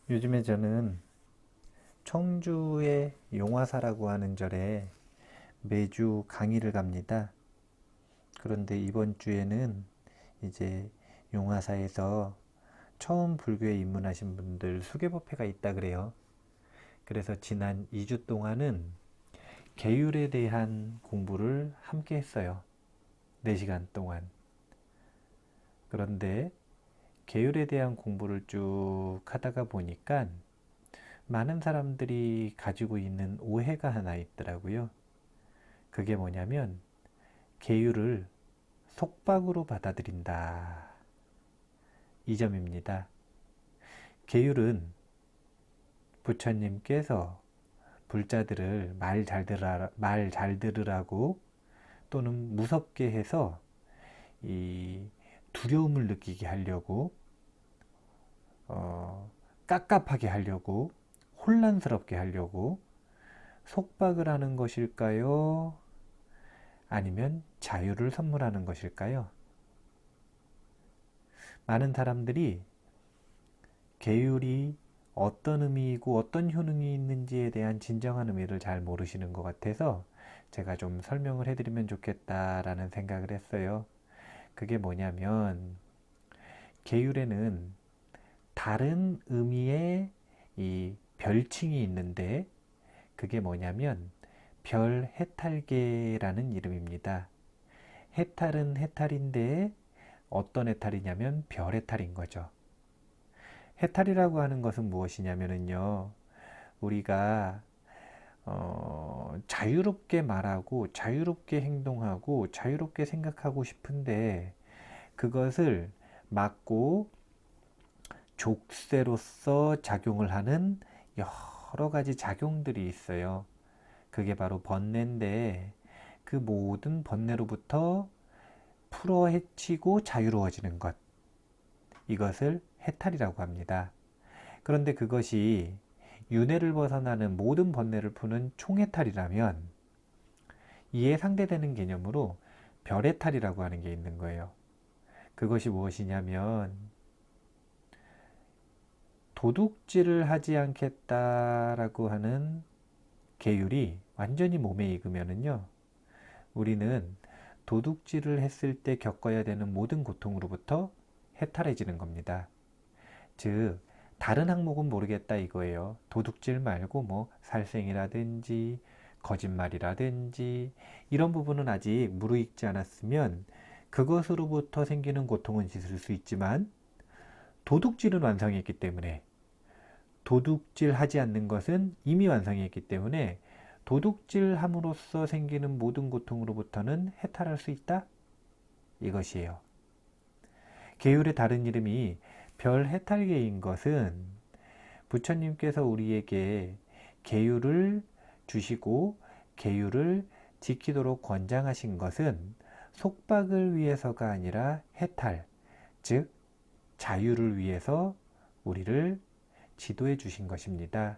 요즘에 저는 청주의 용화사라고 하는 절에 매주 강의를 갑니다. 그런데 이번 주에는 이제 용화사에서 처음 불교에 입문하신 분들 수계법회가 있다 그래요. 그래서 지난 2주 동안은 계율에 대한 공부를 함께 했어요. 4시간 동안. 그런데 계율에 대한 공부를 쭉 하다가 보니까 많은 사람들이 가지고 있는 오해가 하나 있더라고요. 그게 뭐냐면 계율을 속박으로 받아들인다. 이 점입니다. 계율은 부처님께서 불자들을 말 잘 들으라고 또는 무섭게 해서 이 두려움을 느끼게 하려고 깝깝하게 하려고 혼란스럽게 하려고 속박을 하는 것일까요? 아니면 자유를 선물하는 것일까요? 많은 사람들이 계율이 어떤 의미이고 어떤 효능이 있는지에 대한 진정한 의미를 잘 모르시는 것 같아서 제가 좀 설명을 해드리면 좋겠다라는 생각을 했어요. 그게 뭐냐면 계율에는 다른 의미의 이 별칭이 있는데 그게 뭐냐면 별해탈계라는 이름입니다. 해탈은 해탈인데 어떤 해탈이냐면 별해탈인 거죠. 해탈이라고 하는 것은 무엇이냐면요. 우리가 자유롭게 말하고 자유롭게 행동하고 자유롭게 생각하고 싶은데 그것을 막고 족쇄로서 작용을 하는 여러 가지 작용들이 있어요. 그게 바로 번뇌인데 그 모든 번뇌로부터 풀어 헤치고 자유로워지는 것. 이것을 해탈이라고 합니다. 그런데 그것이 윤회를 벗어나는 모든 번뇌를 푸는 총해탈이라면 이에 상대되는 개념으로 별해탈이라고 하는 게 있는 거예요. 그것이 무엇이냐면 도둑질을 하지 않겠다라고 하는 계율이 완전히 몸에 익으면은요, 우리는 도둑질을 했을 때 겪어야 되는 모든 고통으로부터 해탈해지는 겁니다. 즉, 다른 항목은 모르겠다 이거예요. 도둑질 말고 뭐 살생이라든지 거짓말이라든지 이런 부분은 아직 무르익지 않았으면 그것으로부터 생기는 고통은 있을 수 있지만 도둑질은 완성했기 때문에 도둑질 하지 않는 것은 이미 완성했기 때문에 도둑질 함으로써 생기는 모든 고통으로부터는 해탈할 수 있다? 이것이에요. 계율의 다른 이름이 별해탈계인 것은 부처님께서 우리에게 계율을 주시고 계율을 지키도록 권장하신 것은 속박을 위해서가 아니라 해탈, 즉 자유를 위해서 우리를 지도해 주신 것입니다.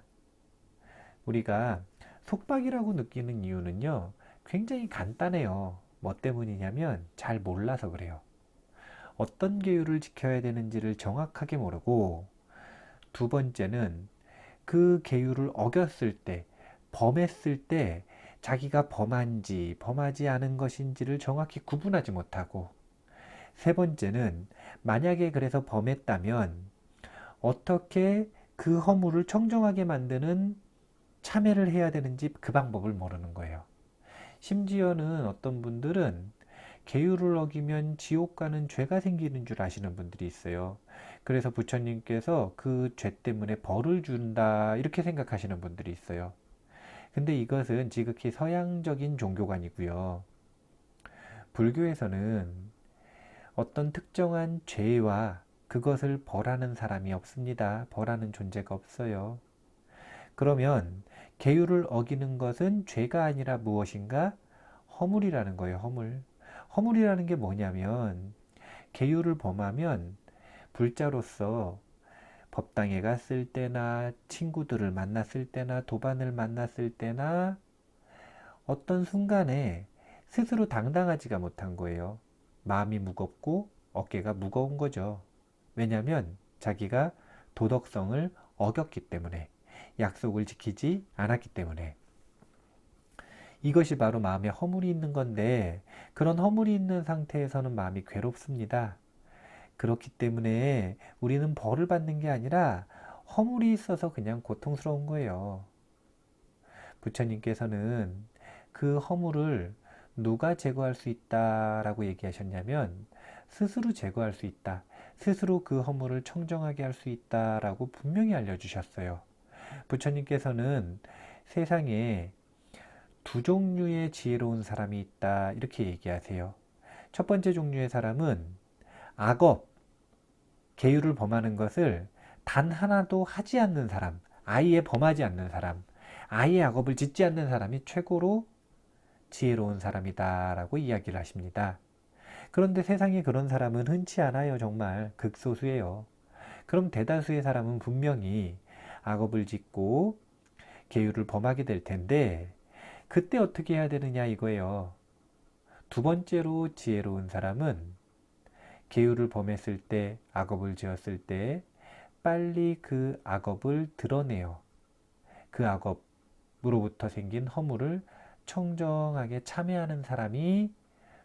우리가 속박이라고 느끼는 이유는요, 굉장히 간단해요. 뭐 때문이냐면 잘 몰라서 그래요. 어떤 계율을 지켜야 되는지를 정확하게 모르고, 두 번째는 그 계율을 어겼을 때, 범했을 때 자기가 범한지 범하지 않은 것인지를 정확히 구분하지 못하고, 세 번째는 만약에 그래서 범했다면 어떻게 그 허물을 청정하게 만드는 참회를 해야 되는지 그 방법을 모르는 거예요. 심지어는 어떤 분들은 계율을 어기면 지옥 가는 죄가 생기는 줄 아시는 분들이 있어요. 그래서 부처님께서 그 죄 때문에 벌을 준다 이렇게 생각하시는 분들이 있어요. 근데 이것은 지극히 서양적인 종교관이고요. 불교에서는 어떤 특정한 죄와 그것을 벌하는 사람이 없습니다. 벌하는 존재가 없어요. 그러면 계율을 어기는 것은 죄가 아니라 무엇인가? 허물이라는 거예요, 허물. 허물이라는 게 뭐냐면 계율을 범하면 불자로서 법당에 갔을 때나 친구들을 만났을 때나 도반을 만났을 때나 어떤 순간에 스스로 당당하지가 못한 거예요. 마음이 무겁고 어깨가 무거운 거죠. 왜냐하면 자기가 도덕성을 어겼기 때문에, 약속을 지키지 않았기 때문에. 이것이 바로 마음에 허물이 있는 건데, 그런 허물이 있는 상태에서는 마음이 괴롭습니다. 그렇기 때문에 우리는 벌을 받는 게 아니라 허물이 있어서 그냥 고통스러운 거예요. 부처님께서는 그 허물을 누가 제거할 수 있다라고 얘기하셨냐면, 스스로 제거할 수 있다. 스스로 그 허물을 청정하게 할 수 있다라고 분명히 알려주셨어요. 부처님께서는 세상에 두 종류의 지혜로운 사람이 있다, 이렇게 얘기하세요. 첫 번째 종류의 사람은 악업, 계율을 범하는 것을 단 하나도 하지 않는 사람, 아예 범하지 않는 사람, 아예 악업을 짓지 않는 사람이 최고로 지혜로운 사람이다라고 이야기를 하십니다. 그런데 세상에 그런 사람은 흔치 않아요. 정말 극소수예요. 그럼 대다수의 사람은 분명히 악업을 짓고 계율을 범하게 될 텐데, 그때 어떻게 해야 되느냐 이거예요. 두 번째로 지혜로운 사람은 계율을 범했을 때, 악업을 지었을 때 빨리 그 악업을 드러내요. 그 악업으로부터 생긴 허물을 청정하게 참회하는 사람이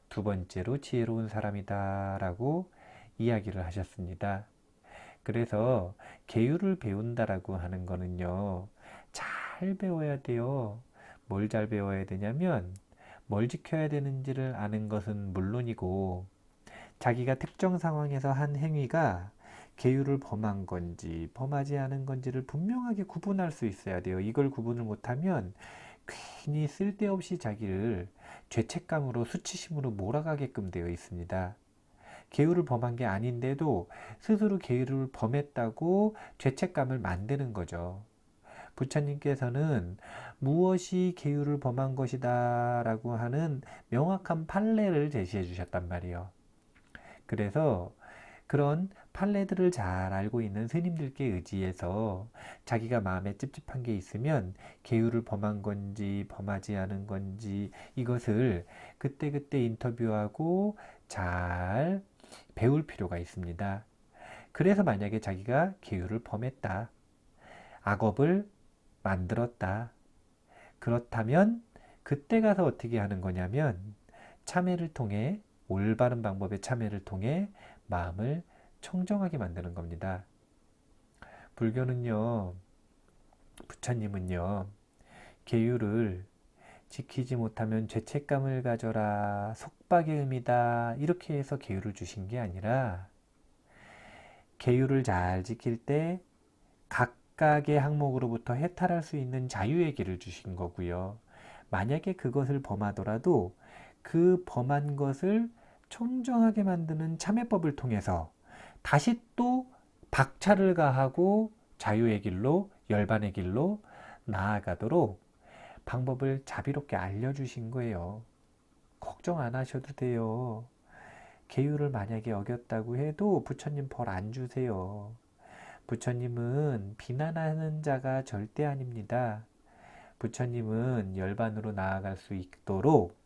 두 번째로 지혜로운 사람이다 라고 이야기를 하셨습니다. 그래서 계율을 배운다라고 하는 거는요, 잘 배워야 돼요. 뭘 잘 배워야 되냐면, 뭘 지켜야 되는지를 아는 것은 물론이고, 자기가 특정 상황에서 한 행위가 계율을 범한 건지 범하지 않은 건지를 분명하게 구분할 수 있어야 돼요. 이걸 구분을 못하면 괜히 쓸데없이 자기를 죄책감으로, 수치심으로 몰아가게끔 되어 있습니다. 계율을 범한 게 아닌데도 스스로 계율을 범했다고 죄책감을 만드는 거죠. 부처님께서는 무엇이 계율을 범한 것이다 라고 하는 명확한 판례를 제시해 주셨단 말이에요. 그래서 그런 판례들을 잘 알고 있는 스님들께 의지해서 자기가 마음에 찝찝한 게 있으면 계율을 범한 건지 범하지 않은 건지 이것을 그때그때 인터뷰하고 잘 배울 필요가 있습니다. 그래서 만약에 자기가 계율을 범했다, 악업을 만들었다, 그렇다면 그때 가서 어떻게 하는 거냐면, 참회를 통해, 올바른 방법의 참회를 통해 마음을 청정하게 만드는 겁니다. 불교는요, 부처님은요, 계율을 지키지 못하면 죄책감을 가져라, 속박의 의미다, 이렇게 해서 계율을 주신 게 아니라, 계율을 잘 지킬 때 각각의 항목으로부터 해탈할 수 있는 자유의 길을 주신 거고요. 만약에 그것을 범하더라도 그 범한 것을 청정하게 만드는 참회법을 통해서 다시 또 박차를 가하고 자유의 길로, 열반의 길로 나아가도록 방법을 자비롭게 알려주신 거예요. 걱정 안 하셔도 돼요. 계율을 만약에 어겼다고 해도 부처님 벌 안 주세요. 부처님은 비난하는 자가 절대 아닙니다. 부처님은 열반으로 나아갈 수 있도록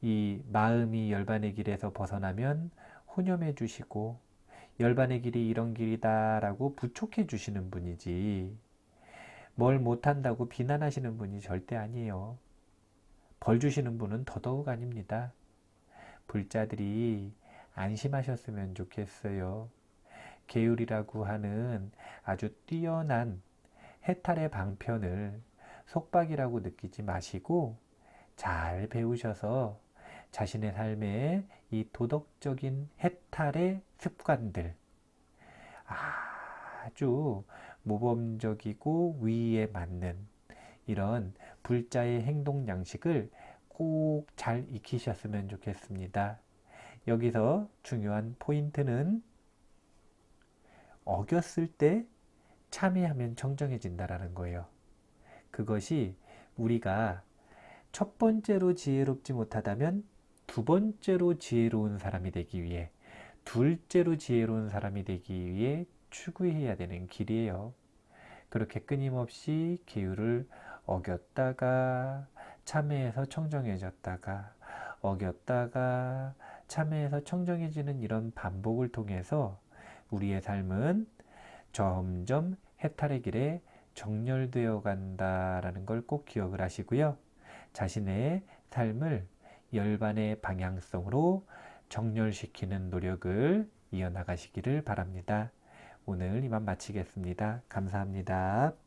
이 마음이 열반의 길에서 벗어나면 혼염해 주시고, 열반의 길이 이런 길이다 라고 부촉해 주시는 분이지, 뭘 못한다고 비난하시는 분이 절대 아니에요. 벌 주시는 분은 더더욱 아닙니다. 불자들이 안심하셨으면 좋겠어요. 계율이라고 하는 아주 뛰어난 해탈의 방편을 속박이라고 느끼지 마시고 잘 배우셔서 자신의 삶에 이 도덕적인 해탈의 습관들, 아주 모범적이고 위에 맞는 이런 불자의 행동 양식을 꼭 잘 익히셨으면 좋겠습니다. 여기서 중요한 포인트는 어겼을 때 참회하면 청정해진다라는 거예요. 그것이 우리가 첫 번째로 지혜롭지 못하다면 두 번째로 지혜로운 사람이 되기 위해, 둘째로 지혜로운 사람이 되기 위해 추구해야 되는 길이에요. 그렇게 끊임없이 계율을 어겼다가 참회해서 청정해졌다가, 어겼다가 참회해서 청정해지는 이런 반복을 통해서 우리의 삶은 점점 해탈의 길에 정렬되어 간다라는 걸 꼭 기억을 하시고요. 자신의 삶을 열반의 방향성으로 정렬시키는 노력을 이어나가시기를 바랍니다. 오늘 이만 마치겠습니다. 감사합니다.